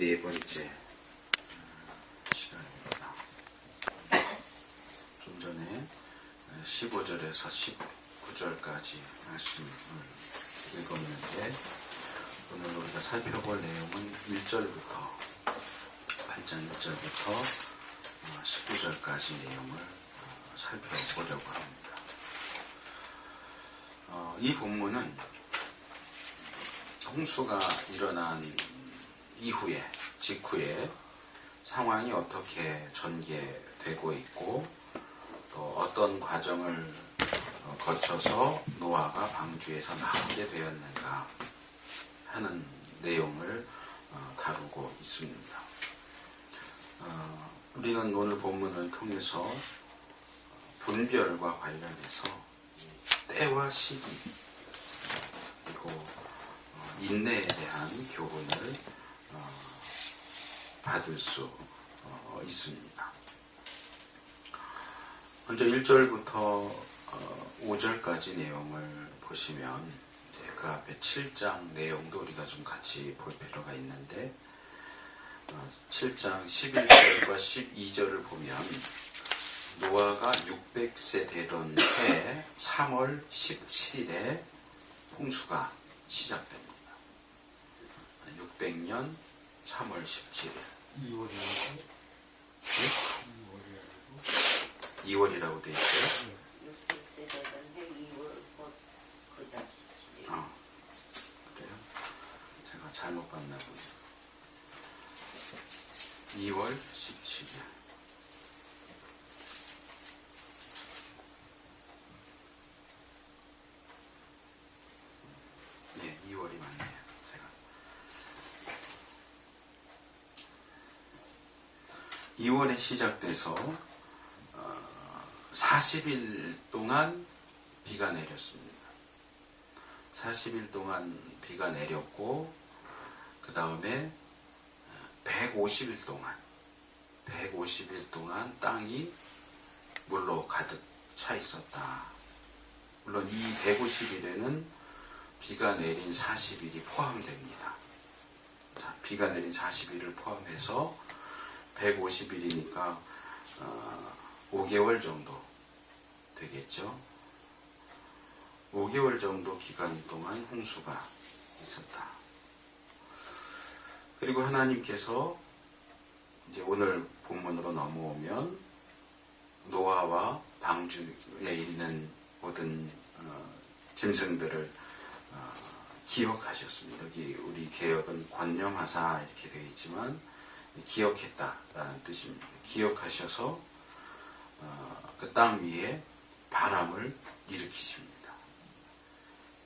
14번째 시간입니다. 좀 전에 15절에서 19절까지 말씀을 읽었는데 오늘 우리가 살펴볼 내용은 1절부터 8장 1절부터 19절까지 내용을 살펴보려고 합니다. 이 본문은 홍수가 일어난 이후에, 직후에 상황이 어떻게 전개되고 있고 또 어떤 과정을 거쳐서 노아가 방주에서 나오게 되었는가 하는 내용을 다루고 있습니다. 우리는 오늘 본문을 통해서 분별과 관련해서 때와 시기 그리고 인내에 대한 교훈을 받을 수 있습니다. 먼저 1절부터 5절까지 내용을 보시면 그 앞에 7장 내용도 우리가 좀 같이 볼 필요가 있는데 7장 11절과 12절을 보면 노아가 600세 되던 해 3월 17일에 홍수가 시작됩니다. 600년 3월 17일 2월이라고? 네? 2월이라고 되어 있어요. 600세 되던 해 2월 그 달 17일. 그래요? 제가 잘못 봤나 보네요. 2월 17일. 네, 2월이 맞네요. 제가 2월에 시작돼서 40일 동안 비가 내렸습니다. 40일 동안 비가 내렸고 그 다음에 150일 동안 땅이 물로 가득 차 있었다. 물론 이 150일에는 비가 내린 40일이 포함됩니다. 자, 비가 내린 40일을 포함해서 150일이니까 5개월 정도 되겠죠. 5개월 정도 기간 동안 홍수가 있었다. 그리고 하나님께서 이제 오늘 본문으로 넘어오면 노아와 방주에 있는 모든 짐승들을 기억하셨습니다. 여기 우리 개역은 권념하사 이렇게 되어 있지만 기억했다라는 뜻입니다. 기억하셔서 그 땅 위에 바람을 일으키십니다.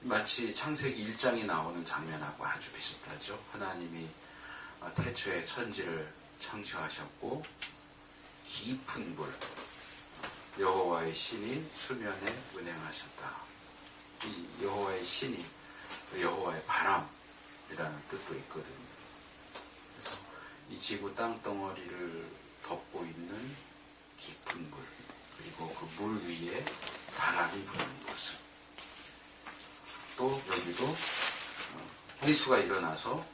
마치 창세기 1장에 나오는 장면하고 아주 비슷하죠. 하나님이 태초에 천지를 창조하셨고 깊은 물, 여호와의 신이 수면에 운행하셨다. 이 여호와의 신이 여호와의 바람이라는 뜻도 있거든요. 그래서 이 지구 땅덩어리를 덮고 있는 깊은 물, 그리고 그 물 위에 바람이 부는 모습. 또 여기도 홍수가 일어나서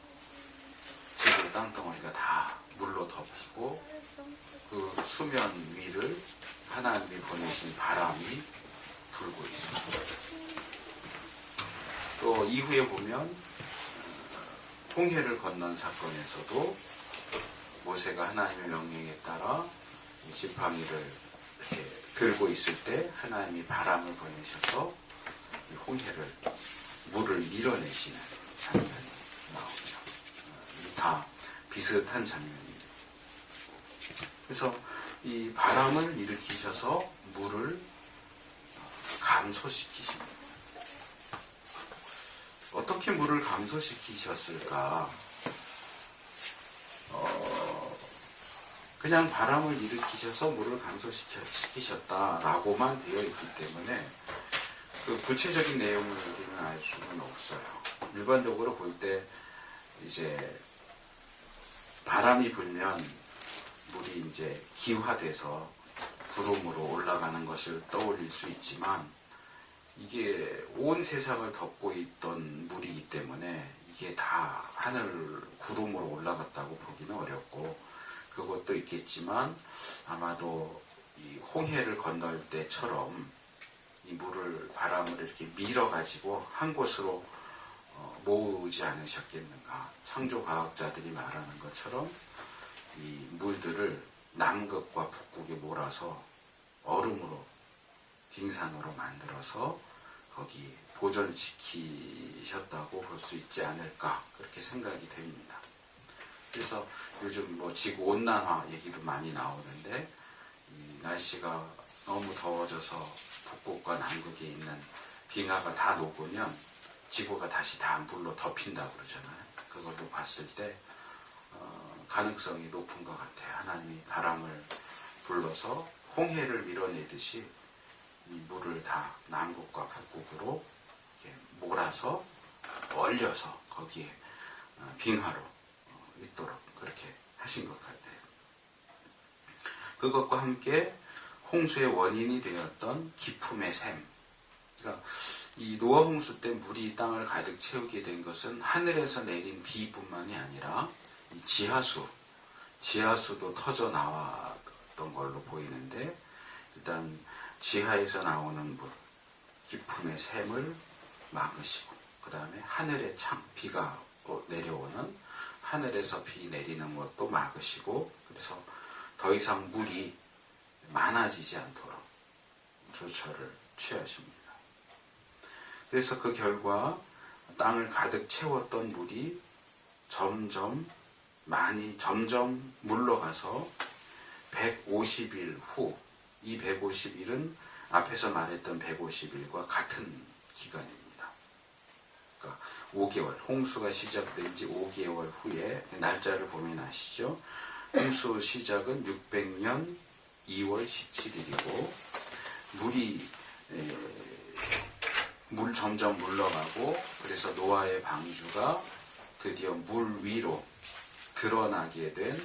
지구 땅덩어리가 다 물로 덮이고 그 수면 위를 하나님이 보내신 바람이 불고 있습니다. 또 이후에 보면 홍해를 건넌 사건에서도 모세가 하나님의 명령에 따라 지팡이를 이렇게 들고 있을 때 하나님이 바람을 보내셔서 홍해를 물을 밀어내시는 장면이 나오죠. 다 비슷한 장면입니다. 그래서 이 바람을 일으키셔서 물을 감소시키십니다. 어떻게 물을 감소시키셨을까? 그냥 바람을 일으키셔서 물을 감소시키셨다라고만 되어 있기 때문에 그 구체적인 내용을 우리는 알 수는 없어요. 일반적으로 볼 때 이제 바람이 불면 물이 이제 기화돼서 구름으로 올라가는 것을 떠올릴 수 있지만 이게 온 세상을 덮고 있던 물이기 때문에 이게 다 하늘 구름으로 올라갔다고 보기는 어렵고, 그것도 있겠지만 아마도 이 홍해를 건널 때처럼 이 물을, 바람을 이렇게 밀어가지고 한 곳으로 모으지 않으셨겠는가. 창조과학자들이 말하는 것처럼 이 물들을 남극과 북극에 몰아서 얼음으로, 빙산으로 만들어서 거기 보존시키셨다고 볼 수 있지 않을까, 그렇게 생각이 됩니다. 그래서 요즘 뭐 지구 온난화 얘기도 많이 나오는데, 이 날씨가 너무 더워져서 북극과 남극에 있는 빙하가 다 녹으면 지구가 다시 다 물로 덮인다고 그러잖아요. 그걸로 봤을 때 가능성이 높은 것 같아요. 하나님이 바람을 불러서 홍해를 밀어내듯이 이 물을 다 남극과 북극으로 이렇게 몰아서 얼려서 거기에 빙하로 있도록 그렇게 하신 것 같아요. 그것과 함께 홍수의 원인이 되었던 기품의 샘. 그러니까 이 노아 홍수 때 물이 땅을 가득 채우게 된 것은 하늘에서 내린 비뿐만이 아니라 이 지하수도 터져 나왔던 걸로 보이는데, 일단 지하에서 나오는 물, 기품의 샘을 막으시고, 그 다음에 하늘의 창, 비가 내려오는 하늘에서 비 내리는 것도 막으시고, 그래서 더 이상 물이 많아지지 않도록 조처를 취하십니다. 그래서 그 결과 땅을 가득 채웠던 물이 점점 물러가서 150일 후, 이 150일은 앞에서 말했던 150일과 같은 기간입니다. 그러니까 5개월, 홍수가 시작된 지 5개월 후에, 날짜를 보면 아시죠? 홍수 시작은 600년 2월 17일이고, 물 점점 물러가고, 그래서 노아의 방주가 드디어 물 위로 드러나게 된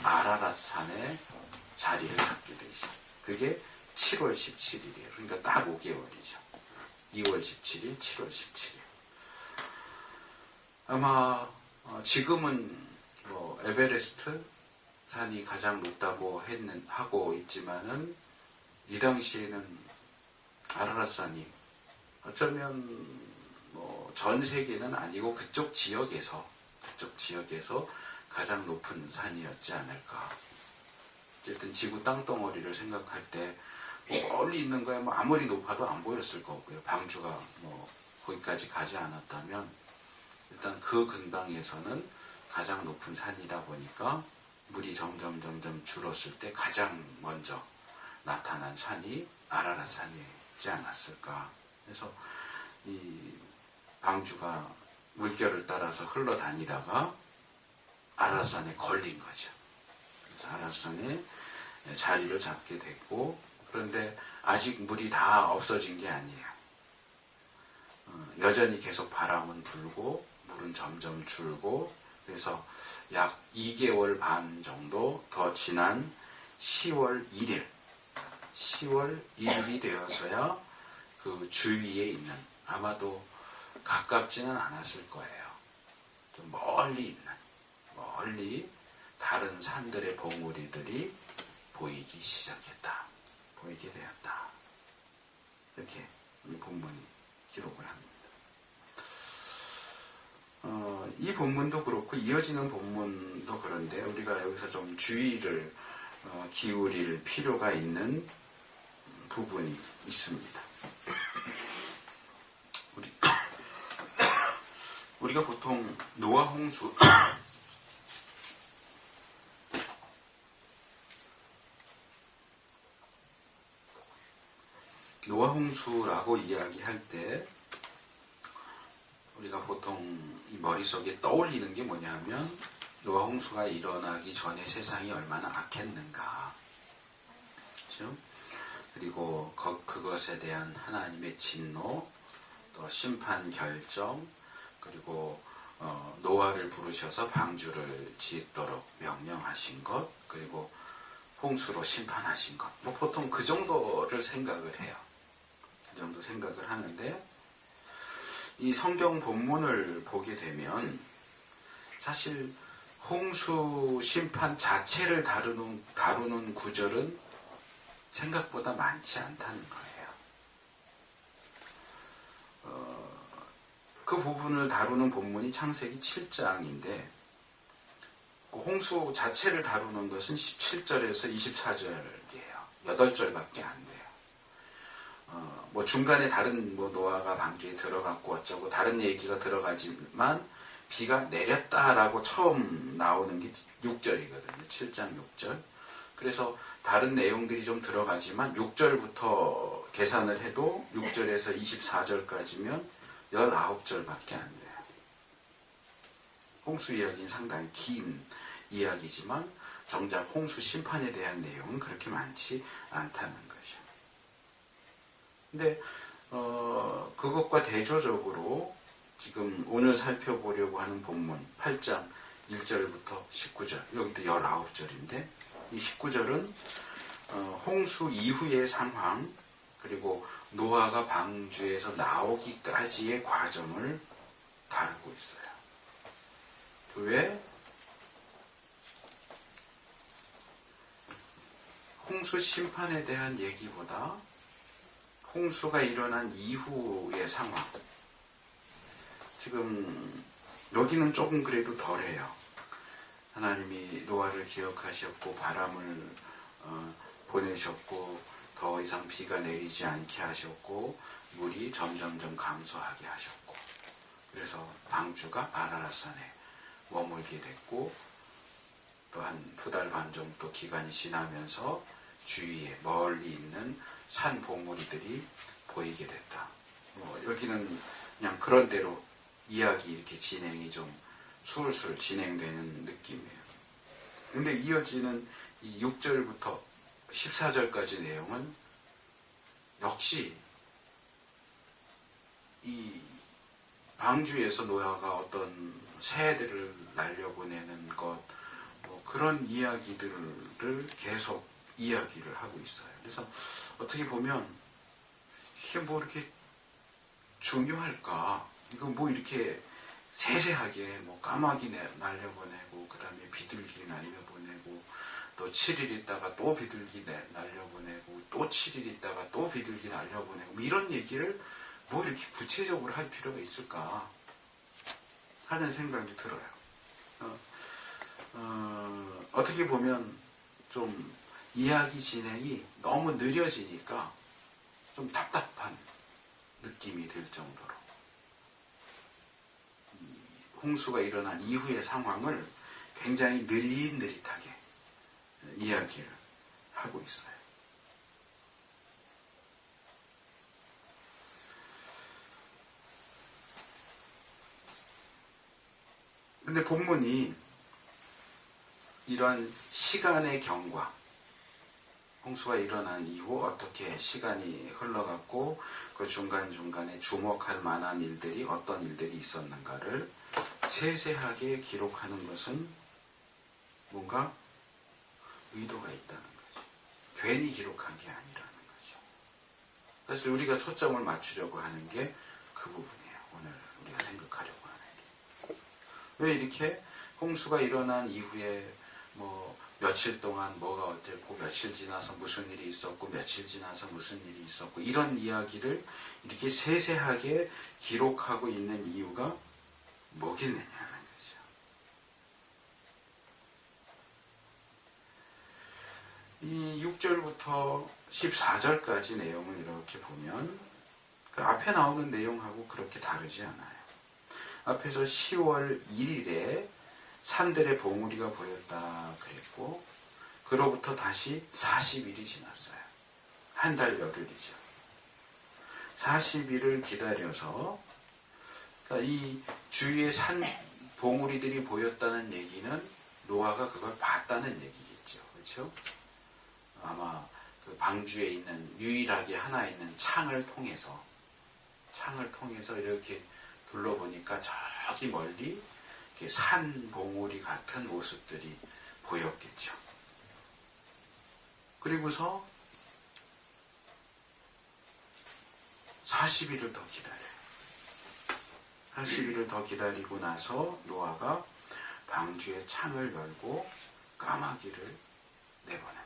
아라랏산에 자리를 잡게 되죠. 그게 7월 17일이에요. 그러니까 딱 5개월이죠. 2월 17일, 7월 17일. 아마 지금은 뭐 에베레스트 산이 가장 높다고 하고 있지만은, 이 당시에는 아라랏산이 어쩌면 뭐 전 세계는 아니고 그쪽 지역에서 가장 높은 산이었지 않을까. 어쨌든 지구 땅덩어리를 생각할 때 멀리 있는 거야 뭐 아무리 높아도 안 보였을 거고요. 방주가 뭐 거기까지 가지 않았다면, 일단 그 근방에서는 가장 높은 산이다 보니까 물이 점점 줄었을 때 가장 먼저 나타난 산이 아라랏산이지 않았을까. 그래서 이 방주가 물결을 따라서 흘러다니다가 아라랏산에 걸린 거죠. 그래서 아라랏산에 자리를 잡게 됐고, 그런데 아직 물이 다 없어진 게 아니에요. 여전히 계속 바람은 불고 물은 점점 줄고, 그래서 약 2개월 반 정도 더 지난 10월 1일이 되어서야 그 주위에 있는, 아마도 가깝지는 않았을 거예요. 좀 멀리 다른 산들의 봉우리들이 보이게 되었다. 이렇게 이 본문이 기록을 합니다. 이 본문도 그렇고 이어지는 본문도 그런데, 우리가 여기서 좀 주의를 기울일 필요가 있는 부분이 있습니다. 우리가 보통 노아 홍수라고 이야기할 때 우리가 보통 이 머릿속에 떠올리는 게 뭐냐면, 노아 홍수가 일어나기 전에 세상이 얼마나 악했는가, 그렇죠? 그리고 그것에 대한 하나님의 진노, 또 심판 결정, 그리고 노아를 부르셔서 방주를 짓도록 명령하신 것, 그리고 홍수로 심판하신 것, 뭐 보통 그 정도를 생각을 해요. 그 정도 생각을 하는데, 이 성경 본문을 보게 되면 사실 홍수 심판 자체를 다루는 구절은 생각보다 많지 않다는 거예요. 그 부분을 다루는 본문이 창세기 7장인데 그 홍수 자체를 다루는 것은 17절에서 24절이에요. 8절밖에 안 돼요. 뭐 중간에 다른 노아가 방주에 들어갔고 어쩌고 다른 얘기가 들어가지만 비가 내렸다라고 처음 나오는 게 6절이거든요. 7장 6절. 그래서 다른 내용들이 좀 들어가지만 6절부터 계산을 해도 6절에서 24절까지면 19절밖에 안 돼요. 홍수 이야기는 상당히 긴 이야기지만 정작 홍수 심판에 대한 내용은 그렇게 많지 않다는 거죠. 근데 그것과 대조적으로 지금 오늘 살펴보려고 하는 본문 8장 1절부터 19절 여기도 19절인데 이 19절은 홍수 이후의 상황 그리고 노아가 방주에서 나오기까지의 과정을 다루고 있어요. 왜? 홍수 심판에 대한 얘기보다 홍수가 일어난 이후의 상황 지금 여기는 조금 그래도 덜해요. 하나님이 노아를 기억하셨고 바람을 보내셨고 더 이상 비가 내리지 않게 하셨고 물이 점점점 감소하게 하셨고 그래서 방주가 아라랏산에 머물게 됐고 또 한 2달 반 정도 기간이 지나면서 주위에 멀리 있는 산 봉우리들이 보이게 됐다. 여기는 그냥 그런 대로 이야기 이렇게 진행이 좀 술술 진행되는 느낌이에요. 근데 이어지는 이 6절부터 14절까지 내용은 역시 이 방주에서 노아가 어떤 새들을 날려보내는 것 그런 이야기들을 계속 이야기를 하고 있어요. 그래서 어떻게 보면 이게 뭐 이렇게 중요할까? 이거 뭐 이렇게 세세하게 뭐 까마귀 날려보내고 그 다음에 비둘기 날려보내고 또 7일 있다가 또 비둘기 날려보내고 또 7일 있다가 또 비둘기 날려보내고 뭐 이런 얘기를 뭐 이렇게 구체적으로 할 필요가 있을까 하는 생각이 들어요. 어떻게 보면 좀 이야기 진행이 너무 느려지니까 좀 답답한 느낌이 들 정도로 홍수가 일어난 이후의 상황을 굉장히 느릿느릿하게 이야기를 하고 있어요. 근데 본문이 이러한 시간의 경과, 홍수가 일어난 이후 어떻게 시간이 흘러갔고 그 중간중간에 주목할 만한 일들이 어떤 일들이 있었는가를 세세하게 기록하는 것은 뭔가 의도가 있다는 거죠. 괜히 기록한 게 아니라는 거죠. 사실 우리가 초점을 맞추려고 하는 게 그 부분이에요. 오늘 우리가 생각하려고 하는 게. 왜 이렇게 홍수가 일어난 이후에 뭐 며칠 동안 뭐가 어땠고 며칠 지나서 무슨 일이 있었고 며칠 지나서 무슨 일이 있었고 이런 이야기를 이렇게 세세하게 기록하고 있는 이유가 뭐겠느냐는 거죠. 이 6절부터 14절까지 내용을 이렇게 보면 그 앞에 나오는 내용하고 그렇게 다르지 않아요. 앞에서 10월 1일에 산들의 봉우리가 보였다 그랬고 그로부터 다시 40일이 지났어요. 한 달 열흘이죠. 40일을 기다려서 이 주위에 산 봉우리들이 보였다는 얘기는 노아가 그걸 봤다는 얘기겠죠. 그렇죠? 아마 그 방주에 있는 유일하게 하나 있는 창을 통해서 이렇게 둘러보니까 저기 멀리 산 봉우리 같은 모습들이 보였겠죠. 그리고서 40일을 더 기다려요. 40일을 더 기다리고 나서 노아가 방주의 창을 열고 까마귀를 내보냅니다.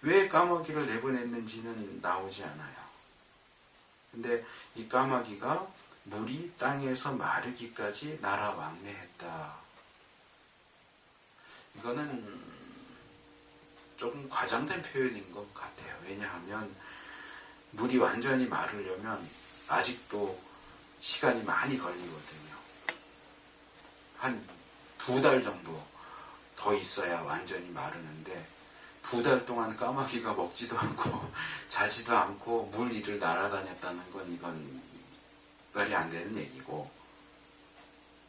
왜 까마귀를 내보냈는지는 나오지 않아요. 근데 이 까마귀가 물이 땅에서 마르기까지 날아왕래했다. 이거는 조금 과장된 표현인 것 같아요. 왜냐하면 물이 완전히 마르려면 아직도 시간이 많이 걸리거든요. 한 2달 정도 더 있어야 완전히 마르는데 2달 동안 까마귀가 먹지도 않고 자지도 않고 물 위를 날아다녔다는 건 이건 말이 안 되는 얘기고,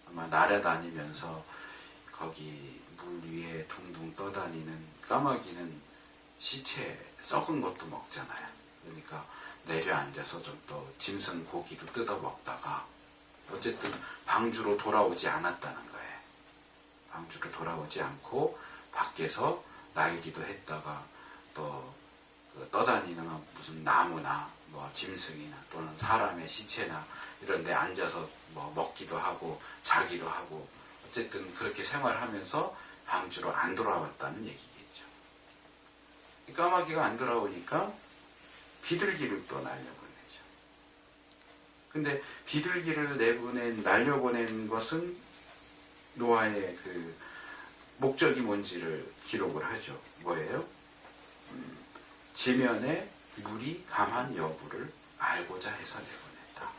아마 날아다니면서 거기 물 위에 둥둥 떠다니는 까마귀는 시체 썩은 것도 먹잖아요. 그러니까 내려앉아서 좀 더 짐승 고기도 뜯어 먹다가 어쨌든 방주로 돌아오지 않았다는 거예요. 방주로 돌아오지 않고 밖에서 날기도 했다가 또 떠다니는 무슨 나무나 뭐 짐승이나 또는 사람의 시체나 이런 데 앉아서 뭐 먹기도 하고 자기도 하고 어쨌든 그렇게 생활하면서 방주로 안 돌아왔다는 얘기겠죠. 까마귀가 안 돌아오니까 비둘기를 또 날려보내죠. 근데 비둘기를 날려보낸 것은 노아의 그 목적이 뭔지를 기록을 하죠. 뭐예요? 지면에 물이 감한 여부를 알고자 해서 내보냈다.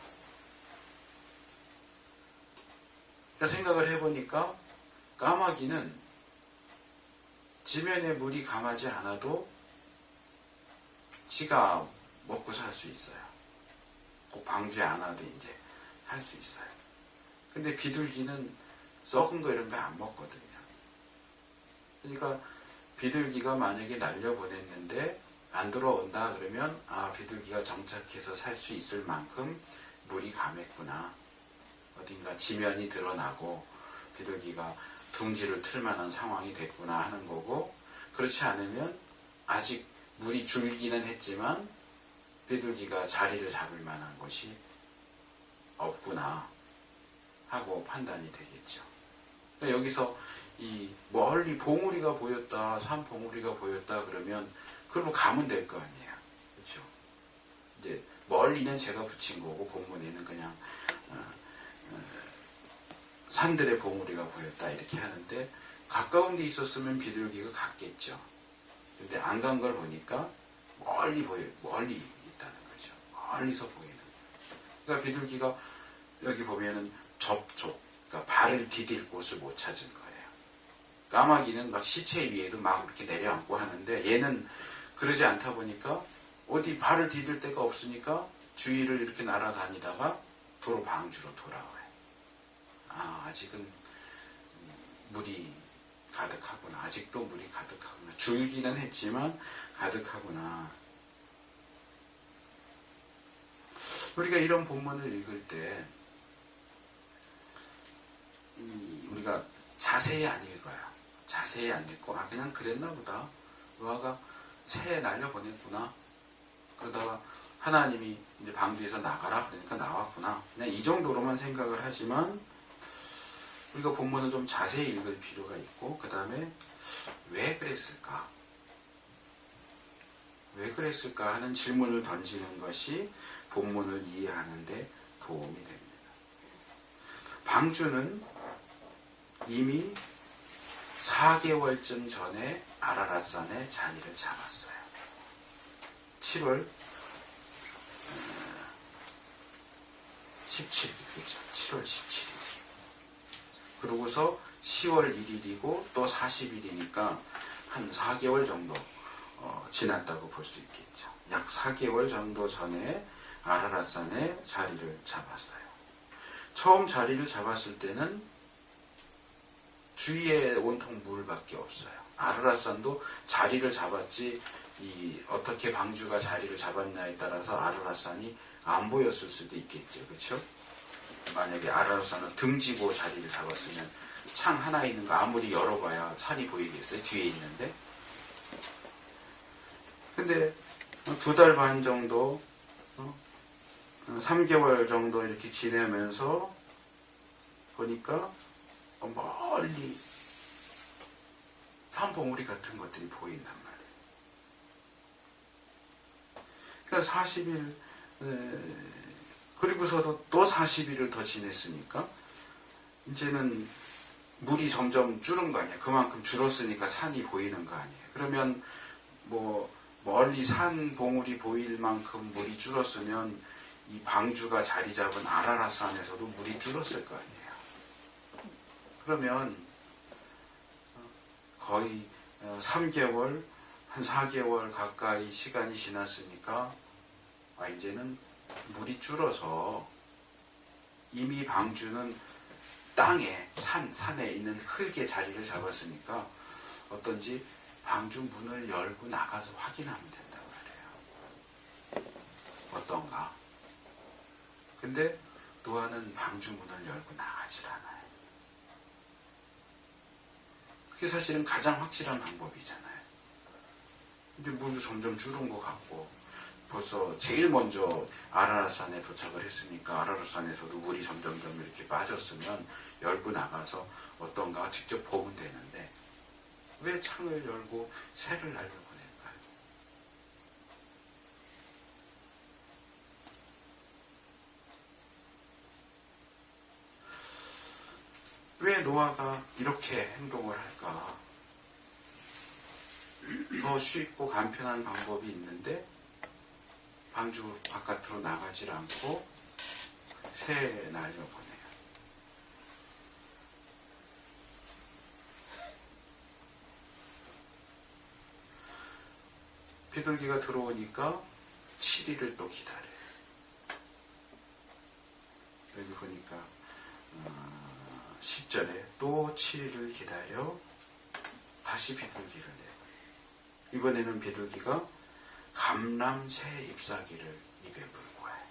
그러니까 생각을 해보니까 까마귀는 지면에 물이 감하지 않아도 지가 먹고 살 수 있어요. 꼭 방주에 안 와도 이제 할 수 있어요. 근데 비둘기는 썩은 거 이런 거 안 먹거든요. 그러니까 비둘기가 만약에 날려보냈는데 안 돌아온다 그러면 비둘기가 정착해서 살 수 있을 만큼 물이 감했구나. 어딘가 지면이 드러나고 비둘기가 둥지를 틀 만한 상황이 됐구나 하는 거고, 그렇지 않으면 아직 물이 줄기는 했지만 비둘기가 자리를 잡을 만한 곳이 없구나 하고 판단이 되겠죠. 그러니까 여기서 이 멀리 봉우리가 보였다, 산 봉우리가 보였다 그러면 그걸 뭐 가면 될 거 아니에요. 그렇죠? 이제 멀리는 제가 붙인 거고 본문에는 그냥 산들의 봉우리가 보였다 이렇게 하는데, 가까운 데 있었으면 비둘기가 갔겠죠. 근데 안 간 걸 보니까 멀리 있다는 거죠. 멀리서 보이는. 그러니까 비둘기가 여기 보면은 접촉, 그러니까 발을 디딜 곳을 못 찾은 거예요. 까마귀는 막 시체 위에도 막 이렇게 내려앉고 하는데 얘는 그러지 않다 보니까 어디 발을 디딜 데가 없으니까 주위를 이렇게 날아다니다가 도로 방주로 돌아와요. 아직은 물이 가득하구나. 아직도 물이 가득하구나. 줄기는 했지만 가득하구나. 우리가 이런 본문을 읽을 때 우리가 자세히 안 읽어요. 자세히 안 읽고 그냥 그랬나 보다. 노아가 새 날려보냈구나. 그러다가 하나님이 이제 방주에서 나가라 그러니까 나왔구나. 그냥 이 정도로만 생각을 하지만 우리가 본문을 좀 자세히 읽을 필요가 있고, 그 다음에 왜 그랬을까? 왜 그랬을까 하는 질문을 던지는 것이 본문을 이해하는 데 도움이 됩니다. 방주는 이미 4개월쯤 전에 아라랏산에 자리를 잡았어요. 7월 17일이죠. 7월 17일. 그러고서 10월 1일이고 또 40일이니까 한 4개월 정도 지났다고 볼 수 있겠죠. 약 4개월 정도 전에 아라랏산에 자리를 잡았어요. 처음 자리를 잡았을 때는 주위에 온통 물밖에 없어요. 아라랏산도 자리를 잡았지 어떻게 방주가 자리를 잡았냐에 따라서 아라랏산이 안 보였을 수도 있겠죠. 그렇죠? 만약에 아라랏산을 등지고 자리를 잡았으면 창 하나 있는 거 아무리 열어봐야 산이 보이겠어요? 뒤에 있는데. 근데 2달 반 정도 3개월 정도 이렇게 지내면서 보니까 멀리 산봉우리 같은 것들이 보인단 말이에요. 그러니까 40일, 그리고서도 또 40일을 더 지냈으니까 이제는 물이 점점 줄은 거 아니에요. 그만큼 줄었으니까 산이 보이는 거 아니에요. 그러면 뭐 멀리 산 봉우리 보일 만큼 물이 줄었으면 이 방주가 자리 잡은 아라라산에서도 물이 줄었을 거 아니에요. 그러면 거의 3개월, 한 4개월 가까이 시간이 지났으니까 이제는 물이 줄어서 이미 방주는 땅에, 산에 있는 흙에 자리를 잡았으니까 어떤지 방주 문을 열고 나가서 확인하면 된단 말이에요. 어떤가? 근데 노아는 방주 문을 열고 나가질 않아요. 그게 사실은 가장 확실한 방법이잖아요. 근데 물도 점점 줄은 것 같고 벌써 제일 먼저 아라라산에 도착을 했으니까 아라라산에서도 물이 점점 이렇게 빠졌으면 열고 나가서 어떤가 직접 보면 되는데 왜 창을 열고 새를 날려보낼까요? 왜 노아가 이렇게 행동을 할까? 더 쉽고 간편한 방법이 있는데 방주 바깥으로 나가질 않고 새 날려보내요. 비둘기가 들어오니까 7일을 또 기다려요. 여기 보니까 10절에 또 7일을 기다려 다시 비둘기를 내요. 이번에는 비둘기가 감람새 잎사귀를 입에 물고 와요.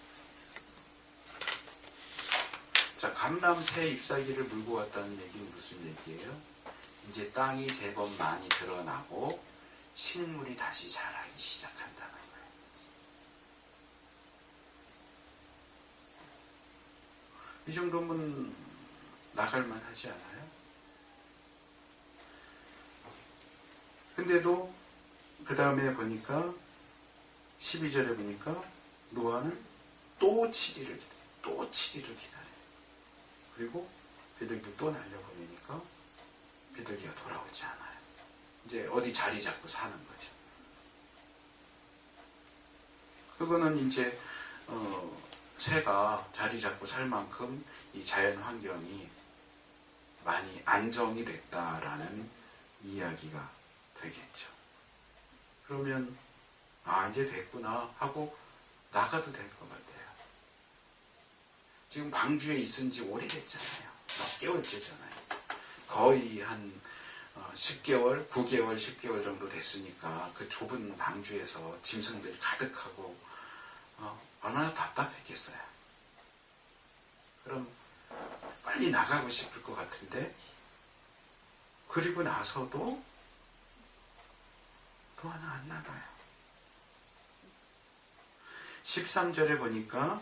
자, 감람새 잎사귀를 물고 왔다는 얘기는 무슨 얘기예요? 이제 땅이 제법 많이 드러나고 식물이 다시 자라기 시작한다는 거예요. 이 정도면 나갈만 하지 않아요? 근데도 그 다음에 보니까 12절에 보니까 노아는 또 7일을 기다려요. 또 7일을 기다려요. 그리고 비둘기를 또 날려보내니까 비둘기가 돌아오지 않아요. 이제 어디 자리 잡고 사는 거죠. 그거는 이제 새가 자리 잡고 살 만큼 이 자연 환경이 많이 안정이 됐다라는 이야기가 되겠죠. 그러면 이제 됐구나 하고 나가도 될 것 같아요. 지금 방주에 있은 지 오래됐잖아요. 몇 개월째잖아요. 거의 한 10개월, 9개월, 10개월 정도 됐으니까 그 좁은 방주에서 짐승들이 가득하고 얼마나 답답했겠어요. 그럼 빨리 나가고 싶을 것 같은데 그리고 나서도 또 하나 안 나가요. 13절에 보니까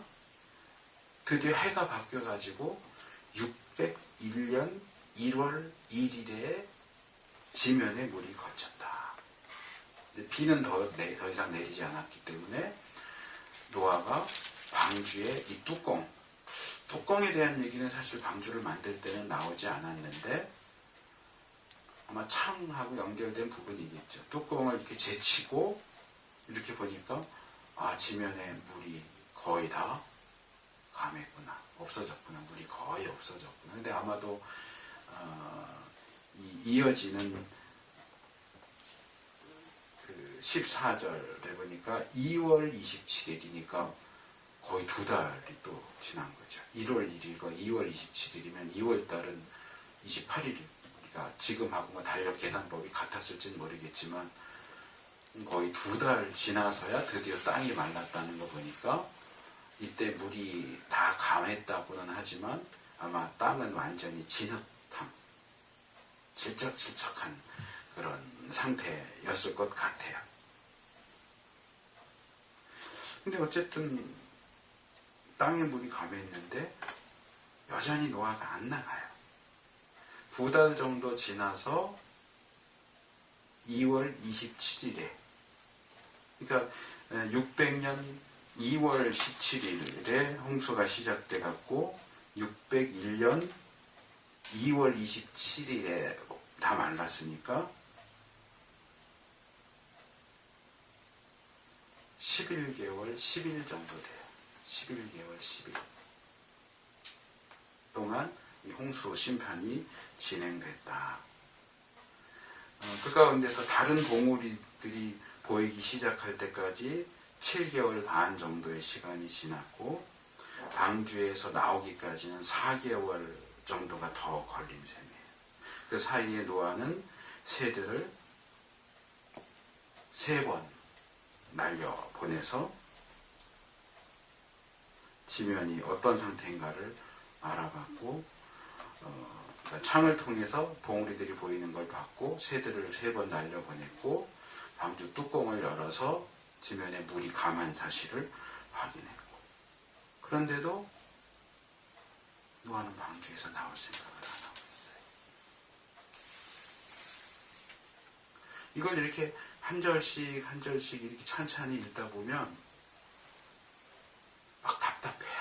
드디어 해가 바뀌어가지고 601년 1월 1일에 지면에 물이 거쳤다. 비는 더 이상 내리지 않았기 때문에 노아가 방주의 이 뚜껑에 대한 얘기는 사실 방주를 만들 때는 나오지 않았는데 아마 창하고 연결된 부분이겠죠. 뚜껑을 이렇게 제치고 이렇게 보니까 지면에 물이 거의 다 감했구나. 없어졌구나. 물이 거의 없어졌구나. 근데 아마도 이어지는 그 14절에 보니까 2월 27일이니까 거의 2달이 또 지난 거죠. 1월 1일과 2월 27일이면 2월 달은 28일이니까 지금하고 달력 계산법이 같았을지는 모르겠지만 거의 2달 지나서야 드디어 땅이 말랐다는 거 보니까 이때 물이 다 감했다고는 하지만 아마 땅은 완전히 진흙탕, 질척질척한 그런 상태였을 것 같아요. 근데 어쨌든 땅에 물이 감했는데 여전히 노아가 안 나가요. 2달 정도 지나서 2월 27일에, 그러니까 600년 2월 17일에 홍수가 시작돼 갖고 601년 2월 27일에 다 말랐으니까 11개월 10일 정도 돼요. 11개월 10일 동안 이 홍수 심판이 진행됐다. 그 가운데서 다른 봉우리들이 보이기 시작할 때까지 7개월 반 정도의 시간이 지났고 방주에서 나오기까지는 4개월 정도가 더 걸린 셈이에요. 그 사이에 노아는 새들을 3번 날려보내서 지면이 어떤 상태인가를 알아봤고, 그러니까 창을 통해서 봉우리들이 보이는 걸 봤고 새들을 3번 날려보냈고 방주 뚜껑을 열어서 지면에 물이 감한 사실을 확인했고, 그런데도 노아는 방주에서 나올 생각을 안 하고 있어요. 이걸 이렇게 한 절씩 한 절씩 이렇게 찬찬히 읽다 보면 막 답답해요.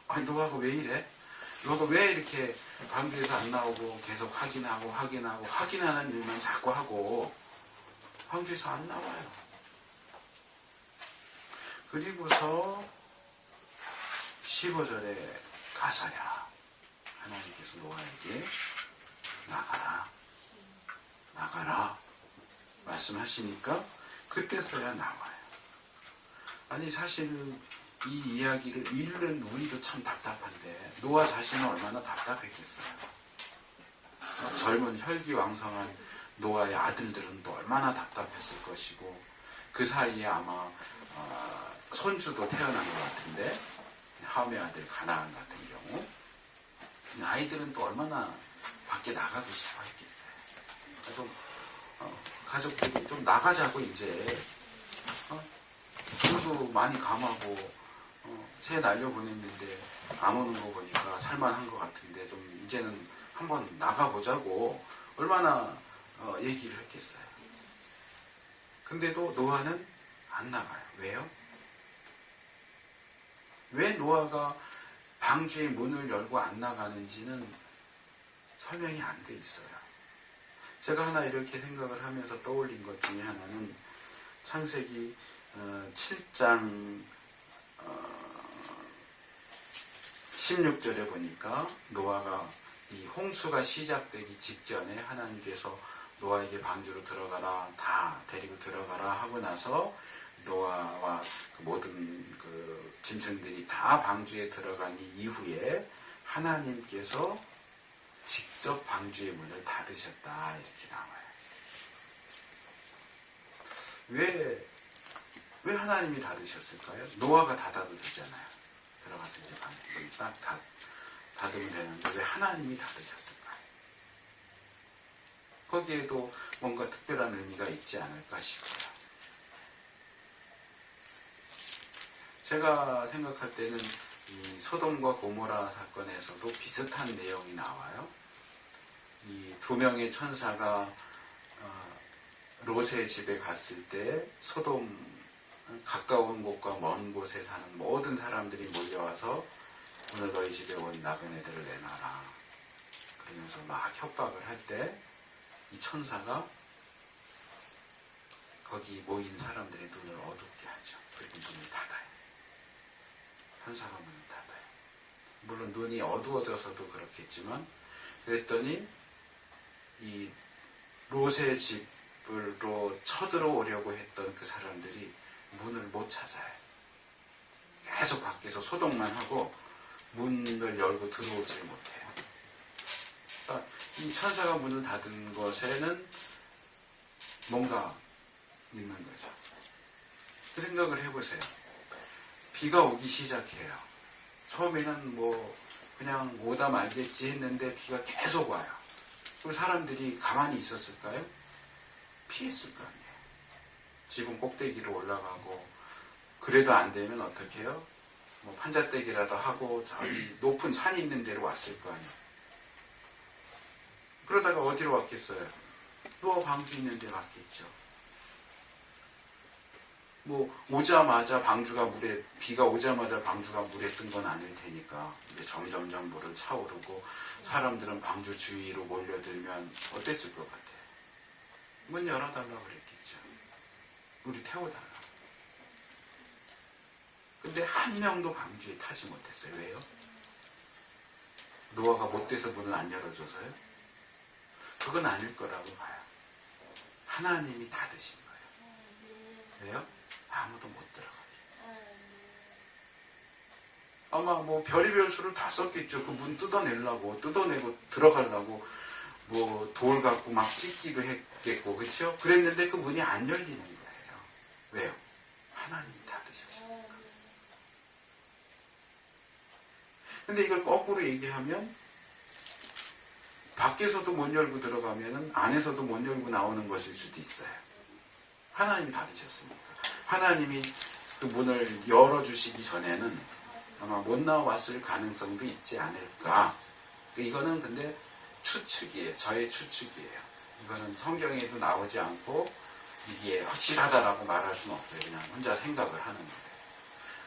아니 노아가 왜 이래? 노아가 왜 이렇게 방주에서 안 나오고 계속 확인하는 일만 자꾸 하고 방주에서 안 나와요. 그리고서 15절에 가서야 하나님께서 노아에게 나가라 말씀하시니까 그때서야 나와요. 아니 사실 이 이야기를 읽는 우리도 참 답답한데 노아 자신은 얼마나 답답했겠어요. 젊은 혈기왕성한 노아의 아들들은 또 얼마나 답답했을 것이고, 그 사이에 아마 손주도 태어난 것 같은데, 함의 아들 가나안 같은 경우 아이들은 또 얼마나 밖에 나가고 싶어 했겠어요. 좀 가족들이 좀 나가자고 이제 물도 많이 감하고 새 날려보냈는데 안 오는 거 보니까 살만한 것 같은데 좀 이제는 한번 나가보자고 얼마나 얘기를 했겠어요. 근데도 노아는 안 나가요. 왜요? 왜 노아가 방주의 문을 열고 안 나가는지는 설명이 안 돼 있어요. 제가 하나 이렇게 생각을 하면서 떠올린 것 중에 하나는 창세기 7장 16절에 보니까 노아가 이 홍수가 시작되기 직전에 하나님께서 노아에게 방주로 들어가라, 다 데리고 들어가라 하고 나서 노아와 그 모든 그 짐승들이 다 방주에 들어간 이후에 하나님께서 직접 방주의 문을 닫으셨다 이렇게 나와요. 왜 하나님이 닫으셨을까요? 노아가 닫아도 되잖아요. 들어가서 이제 문을 딱 닫으면 되는데 왜 하나님이 닫으셨을까요? 거기에도 뭔가 특별한 의미가 있지 않을까 싶어요. 제가 생각할 때는 이 소돔과 고모라 사건에서도 비슷한 내용이 나와요. 이 2명의 천사가 롯의 집에 갔을 때 소돔 가까운 곳과 먼 곳에 사는 모든 사람들이 몰려와서 오늘 너희 집에 온 나그네들을 내놔라 그러면서 막 협박을 할 때 이 천사가 거기 모인 사람들의 눈을 어둡게 하죠. 그리고 문을 닫아요. 천사가 문을 닫아요. 물론 눈이 어두워져서도 그렇겠지만 그랬더니 이 롯의 집으로 쳐들어오려고 했던 그 사람들이 문을 못 찾아요. 계속 밖에서 소동만 하고 문을 열고 들어오질 못해요. 그러니까 이 천사가 문을 닫은 것에는 뭔가 있는 거죠. 그 생각을 해보세요. 비가 오기 시작해요. 처음에는 뭐 그냥 오다 말겠지 했는데 비가 계속 와요. 그럼 사람들이 가만히 있었을까요? 피했을 거 아니에요. 지붕 꼭대기로 올라가고 그래도 안 되면 어떻게 해요? 뭐 판자떼기라도 하고 저기 높은 산이 있는 데로 왔을 거 아니에요. 그러다가 어디로 왔겠어요? 노아 방주 있는 데 왔겠죠. 뭐 오자마자 비가 오자마자 방주가 물에 뜬 건 아닐 테니까 이제 점점점 물은 차오르고 사람들은 방주 주위로 몰려들면 어땠을 것 같아요? 문 열어달라고 그랬겠죠. 우리 태워달라. 근데 한 명도 방주에 타지 못했어요. 왜요? 노아가 못돼서 문을 안 열어줘서요? 그건 아닐 거라고 봐요. 하나님이 닫으신 거예요. 왜요? 아무도 못 들어가게. 아마 뭐 별의별 수를 다 썼겠죠. 그 문 뜯어내고 들어가려고 뭐 돌 갖고 막 찢기도 했겠고, 그렇죠? 그랬는데 그 문이 안 열리는 거예요. 왜요? 하나님이 닫으셨으니까. 근데 이걸 거꾸로 얘기하면 밖에서도 못 열고 들어가면은 안에서도 못 열고 나오는 것일 수도 있어요. 하나님이 닫으셨으니까. 하나님이 그 문을 열어주시기 전에는 아마 못 나왔을 가능성도 있지 않을까. 이거는 근데 추측이에요. 저의 추측이에요. 이거는 성경에도 나오지 않고 이게 확실하다라고 말할 수는 없어요. 그냥 혼자 생각을 하는 거예요.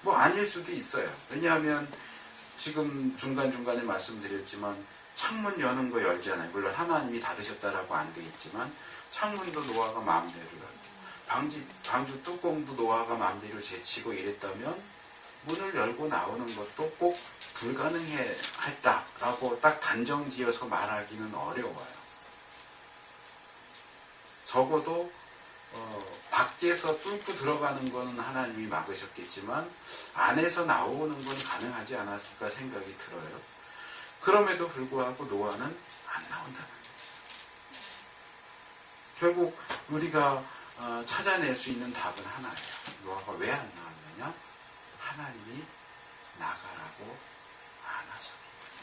뭐 아닐 수도 있어요. 왜냐하면 지금 중간중간에 말씀드렸지만 창문 여는 거 열잖아요. 물론 하나님이 닫으셨다라고 안 돼 있지만 창문도 노아가 마음대로 열고 방주 뚜껑도 노아가 마음대로 제치고 이랬다면 문을 열고 나오는 것도 꼭 불가능했다라고 딱 단정지어서 말하기는 어려워요. 적어도 밖에서 뚫고 들어가는 거는 하나님이 막으셨겠지만 안에서 나오는 건 가능하지 않았을까 생각이 들어요. 그럼에도 불구하고 노아는 안 나온다는 거죠. 결국 우리가 찾아낼 수 있는 답은 하나예요. 노아가 왜 안 나왔느냐? 하나님이 나가라고 안 하셨기 때문에.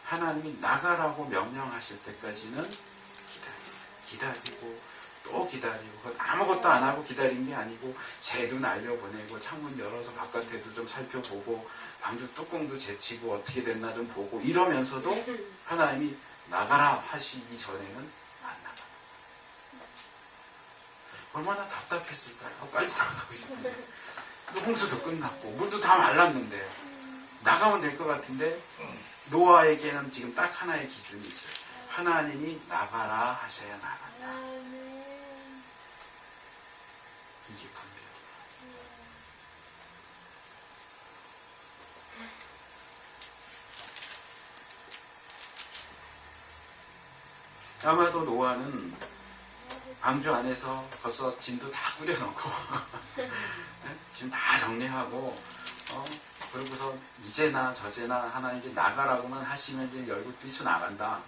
하나님이 나가라고 명령하실 때까지는 기다리고 또 기다리고, 그건 아무것도 안 하고 기다린 게 아니고 새도 날려보내고 창문 열어서 바깥에도 좀 살펴보고 방주 뚜껑도 제치고 어떻게 됐나 좀 보고 이러면서도 하나님이 나가라 하시기 전에는 안 나가. 얼마나 답답했을까요? 빨리 나가고 싶은데 홍수도 끝났고 물도 다 말랐는데 나가면 될 것 같은데 노아에게는 지금 딱 하나의 기준이 있어요. 하나님이 나가라 하셔야 나간다. 이게 분별이에요. 아마도 노아는 방주 안에서 벌써 짐도 다 꾸려놓고 짐 다 정리하고 그러고서 이제나 저제나 하나님께 나가라고만 하시면 이제 열고 뛰쳐나간다.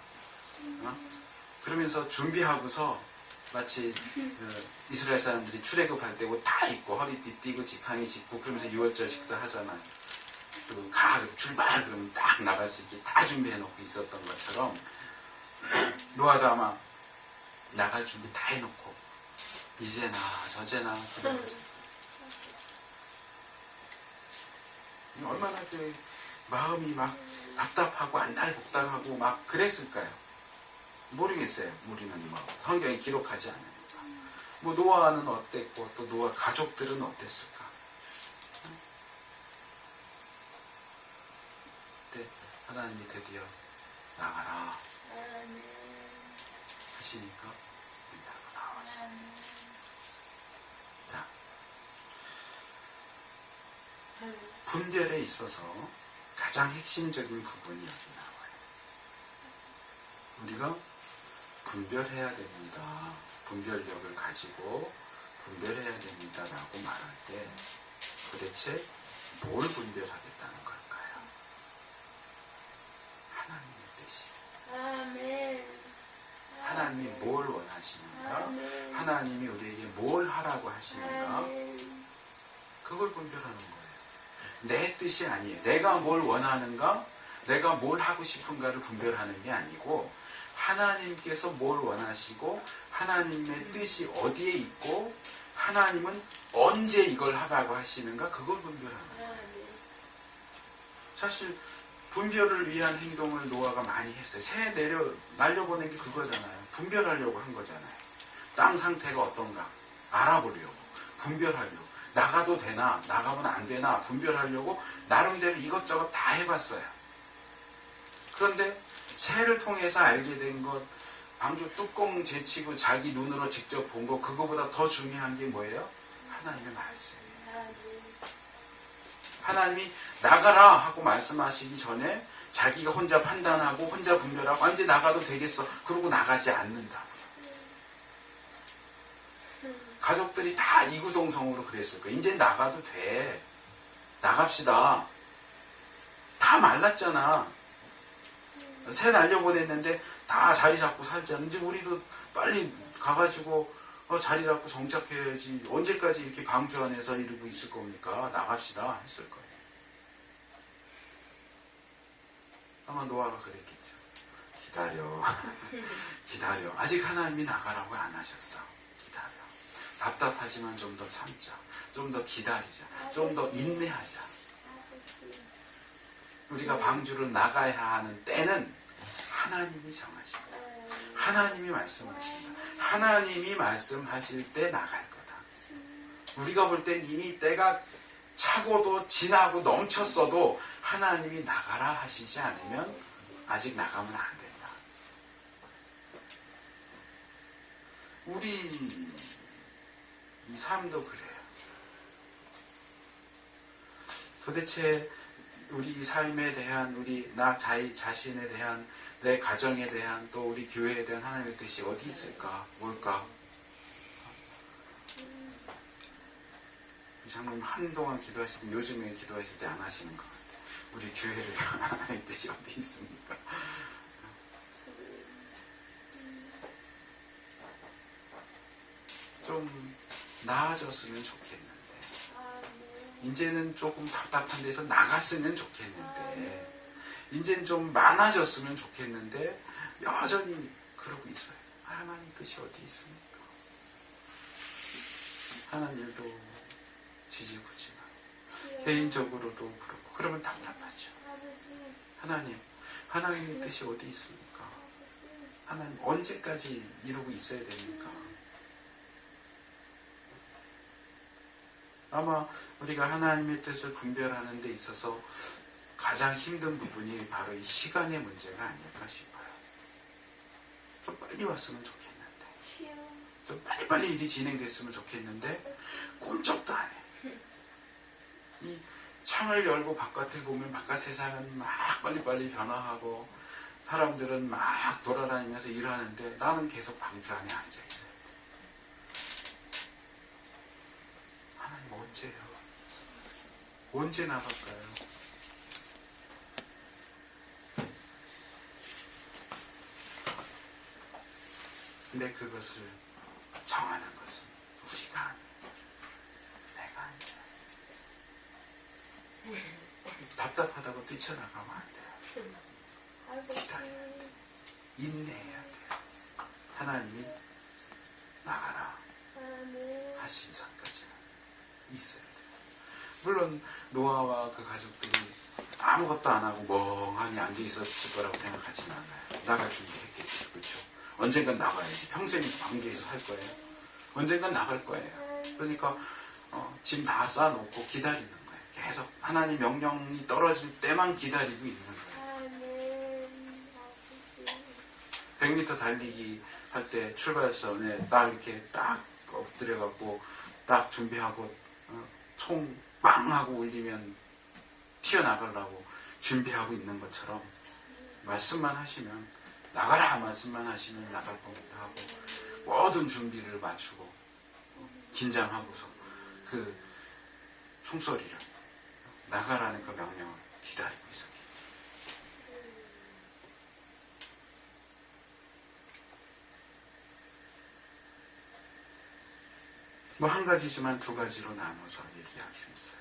그러면서 준비하고서 마치 이스라엘 사람들이 출애굽할 때 옷 다 입고 허리띠 띠고 지팡이 짚고 그러면서 유월절 식사 하잖아요. 그리고 출발 그러면 딱 나갈 수 있게 다 준비해 놓고 있었던 것처럼 노아도 아마 나갈 준비 다 해놓고 이제나 저제나 기다렸어요. 얼마나 그 마음이 막 답답하고 안달복달하고 막 그랬을까요? 모르겠어요. 우리는 뭐 성경에 기록하지 않으니까. 뭐 노아는 어땠고 또 노아 가족들은 어땠을까? 그때 하나님이 드디어 나가라 하시니까 나왔어요. 자, 분별에 있어서 가장 핵심적인 부분이 여기 나와요. 우리가 분별해야 됩니다. 분별력을 가지고 분별해야 됩니다라고 말할 때 도대체 뭘 분별하겠다는 걸까요? 하나님의 뜻이. 아멘. 하나님이 뭘 원하시는가? 하나님이 우리에게 뭘 하라고 하시는가? 그걸 분별하는 거예요. 내 뜻이 아니에요. 내가 뭘 원하는가? 내가 뭘 하고 싶은가를 분별하는 게 아니고 하나님께서 뭘 원하시고 하나님의 뜻이 어디에 있고 하나님은 언제 이걸 하라고 하시는가? 그걸 분별하는 거예요. 사실 분별을 위한 행동을 노아가 많이 했어요. 새 날려보낸 게 그거잖아요. 분별하려고 한 거잖아요. 땅 상태가 어떤가 알아보려고, 분별하려고. 나가도 되나 나가면 안 되나 분별하려고 나름대로 이것저것 다 해봤어요. 그런데 새를 통해서 알게 된 것, 방주 뚜껑 제치고 자기 눈으로 직접 본 거, 그거보다 더 중요한 게 뭐예요? 하나님의 말씀이에요. 하나님이 나가라 하고 말씀하시기 전에 자기가 혼자 판단하고 혼자 분별하고 이제 나가도 되겠어. 그러고 나가지 않는다. 가족들이 다 이구동성으로 그랬을 거예요. 이제 나가도 돼. 나갑시다. 다 말랐잖아. 새 날려보냈는데 다 자리 잡고 살자. 이제 우리도 빨리 가가지고 자리 잡고 정착해야지. 언제까지 이렇게 방주 안에서 이러고 있을 겁니까? 나갑시다 했을 거예요. 아마 노아가 그랬겠죠. 기다려. 기다려. 아직 하나님이 나가라고 안 하셨어. 기다려. 답답하지만 좀 더 참자. 좀 더 기다리자. 좀 더 인내하자. 우리가 방주를 나가야 하는 때는 하나님이 정하십니다. 하나님이 말씀하십니다. 하나님이 말씀하실 때 나갈 거다. 우리가 볼 땐 이미 때가 차고도 지나고 넘쳤어도 하나님이 나가라 하시지 않으면 아직 나가면 안 된다. 우리 이 삶도 그래요. 도대체 우리 삶에 대한, 우리 나 자신에 대한, 내 가정에 대한, 또 우리 교회에 대한 하나님의 뜻이 어디 있을까? 뭘까? 장로님 한동안 기도하실 때, 요즘에 기도하실 때 안 하시는 것 같아요. 우리 교회에 대한 하나님의 뜻이 어디 있습니까? 좀 나아졌으면 좋겠는데, 이제는 조금 답답한 데서 나갔으면 좋겠는데, 이제는 좀 많아졌으면 좋겠는데 여전히 그러고 있어요. 하나님 뜻이 어디 있습니까? 하는 일도 지지부진하고 개인적으로도 그렇고 그러면 답답하죠. 하나님의 뜻이 어디 있습니까? 하나님 언제까지 이러고 있어야 됩니까? 아마 우리가 하나님의 뜻을 분별하는 데 있어서 가장 힘든 부분이 바로 이 시간의 문제가 아닐까 싶어요. 좀 빨리 왔으면 좋겠는데, 좀 빨리빨리 일이 진행됐으면 좋겠는데 꿈쩍도 안 해. 이 창을 열고 바깥에 보면 바깥 세상은 막 빨리빨리 변화하고 사람들은 막 돌아다니면서 일하는데 나는 계속 방주 안에 앉아있어요. 하나님 언제요? 언제 나갈까요? 근데 그것을 정하는 것은 우리가 아니에요. 내가 아니에요. 답답하다고 뛰쳐나가면 안 돼요. 기다려야 돼요. 인내해야 돼요. 하나님이 나가라 하신 전까지는 있어야 돼요. 물론 노아와 그 가족들이 아무것도 안 하고 멍하니 앉아 있었을 거라고 생각하지는 않아요. 나갈 준비했겠죠. 그렇죠? 언젠간 나가야지. 평생 방주에서 살 거예요. 언젠간 나갈 거예요. 그러니까 짐 다 싸놓고 기다리는 거예요. 계속 하나님 명령이 떨어질 때만 기다리고 있는 거예요. 100m 달리기 할 때 출발 전에 딱 이렇게 딱 엎드려갖고 딱 준비하고 총 빵 하고 울리면 튀어나가려고 준비하고 있는 것처럼 말씀만 하시면 나가라 말씀만 하시면 나갈 겁니다 하고 모든 준비를 맞추고 긴장하고서 그 총소리를 나가라는 그 명령을 기다리고 있었기. 뭐 한 가지지만 두 가지로 나눠서 얘기하기 힘들어요.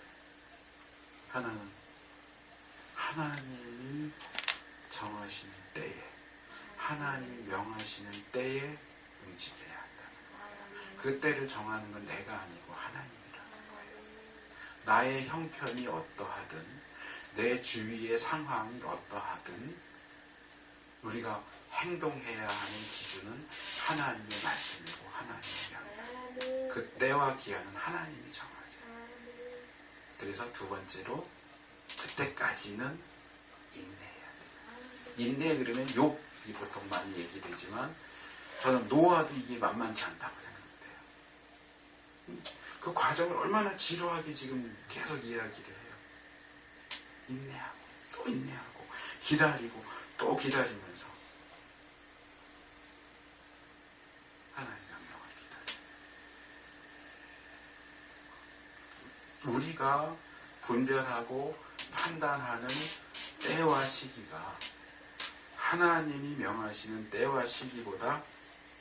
하나는 하나님이 정하시는 때에, 하나님이 명하시는 때에 움직여야 한다는 거예요. 그 때를 정하는 건 내가 아니고 하나님이라는 거예요. 나의 형편이 어떠하든, 내 주위의 상황이 어떠하든 우리가 행동해야 하는 기준은 하나님의 말씀이고 하나님의 명령. 그 때와 기한은 하나님이 정하죠. 그래서 두 번째로 그때까지는 인내해야 돼요. 인내 그러면 욥이 보통 많이 얘기되지만 저는 노아도 이게 만만치 않다고 생각돼요. 그 과정을 얼마나 지루하게 지금 계속 이야기를 해요. 인내하고 또 인내하고 기다리고 또 기다리면서 하나님의 명령을 기다려요. 우리가 분별하고 판단하는 때와 시기가 하나님이 명하시는 때와 시기보다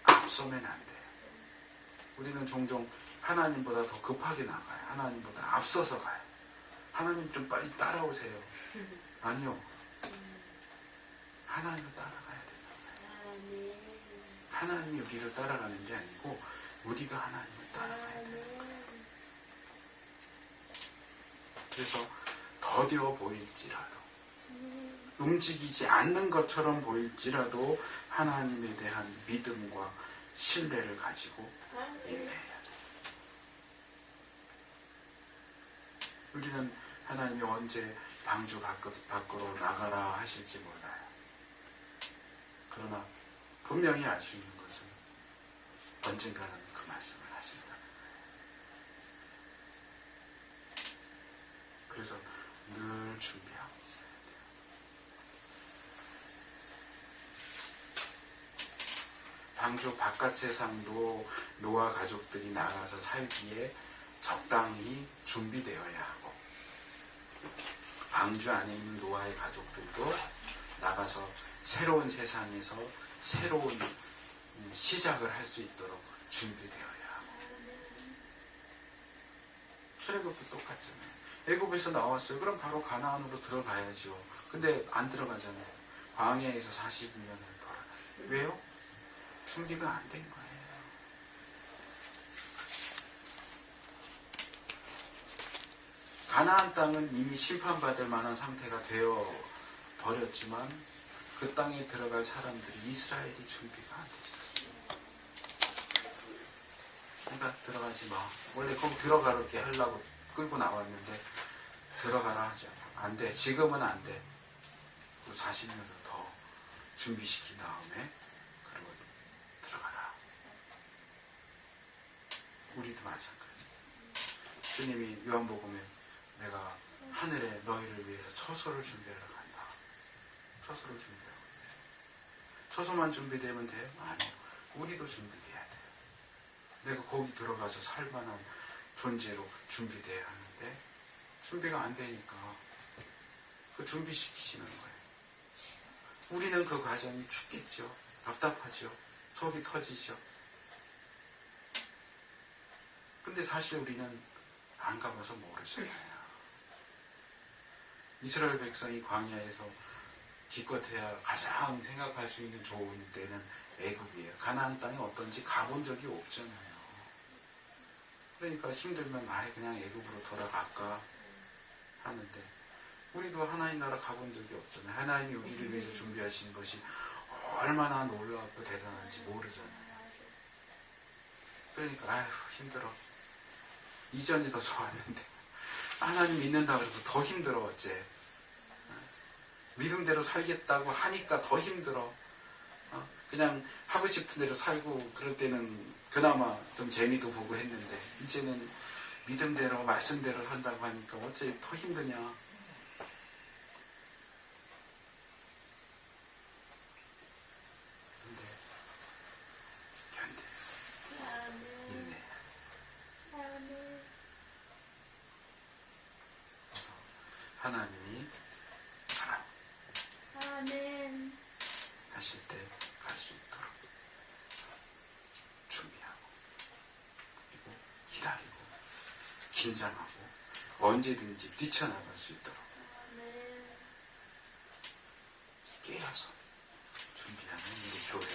앞서면 안 돼요. 우리는 종종 하나님보다 더 급하게 나가요. 하나님보다 앞서서 가요. 하나님 좀 빨리 따라오세요. 아니요. 하나님을 따라가야 돼요. 하나님이 우리를 따라가는 게 아니고 우리가 하나님을 따라가야 돼요. 그래서 더뎌 보일지라도 움직이지 않는 것처럼 보일지라도 하나님에 대한 믿음과 신뢰를 가지고 인내해야 돼요. 우리는 하나님이 언제 방주 밖으로 나가라 하실지 몰라요. 그러나 분명히 알 수 있는 것은 언젠가는 그 말씀을 하신다. 그래서 늘 준비하고 있어야 돼요. 방주 바깥 세상도 노아 가족들이 나가서 살기에 적당히 준비되어야 하고 방주 안에 있는 노아의 가족들도 나가서 새로운 세상에서 새로운 시작을 할 수 있도록 준비되어야 하고 출애굽도 똑같잖아요. 애굽에서 나왔어요. 그럼 바로 가나안으로 들어가야죠. 근데 안 들어가잖아요. 광야에서 40년을 돌아다녀요. 왜요? 준비가 안 된 거예요. 가나안 땅은 이미 심판받을 만한 상태가 되어 버렸지만 그 땅에 들어갈 사람들이 이스라엘이 준비가 안 됐어요. 그러니까 들어가지 마. 원래 거기 들어가게 하려고 끌고 나왔는데 들어가라 하죠. 안 돼. 지금은 안 돼. 40년을 더 준비시킨 다음에 그리고 들어가라. 우리도 마찬가지. 주님이 요한복음에 내가 하늘에 너희를 위해서 처소를 준비하러 간다. 처소를 준비하고 있어요. 처소만 준비되면 돼요? 아니요. 우리도 준비돼야 돼요. 내가 거기 들어가서 살 만한 존재로 준비돼야 하는데 준비가 안 되니까 그 준비시키시는 거예요. 우리는 그 과정이 죽겠죠. 답답하죠. 속이 터지죠. 근데 사실 우리는 안 가봐서 모르잖아요. 이스라엘 백성이 광야에서 기껏해야 가장 생각할 수 있는 좋은 때는 애굽이에요. 가나안 땅이 어떤지 가본 적이 없잖아요. 그러니까 힘들면 아예 그냥 애굽으로 돌아갈까 하는데 우리도 하나님 나라 가본 적이 없잖아요. 하나님이 우리를 위해서 준비하신 것이 얼마나 놀랍고 대단한지 모르잖아요. 그러니까 아휴 힘들어. 이전이 더 좋았는데 하나님 믿는다 그래서 더 힘들어. 어째 믿음대로 살겠다고 하니까 더 힘들어. 그냥 하고 싶은 대로 살고 그럴 때는 그나마 좀 재미도 보고 했는데 이제는 믿음대로 말씀대로 산다고 하니까 어째 더 힘드냐. 근데 견뎌. 인내. 그래서 하나님이 가라 하실 때 갈 수 있도록 준비하고 그리고 기다리고 긴장하고 언제든지 뛰쳐나갈 수 있도록 깨어서 준비하는 우리 교회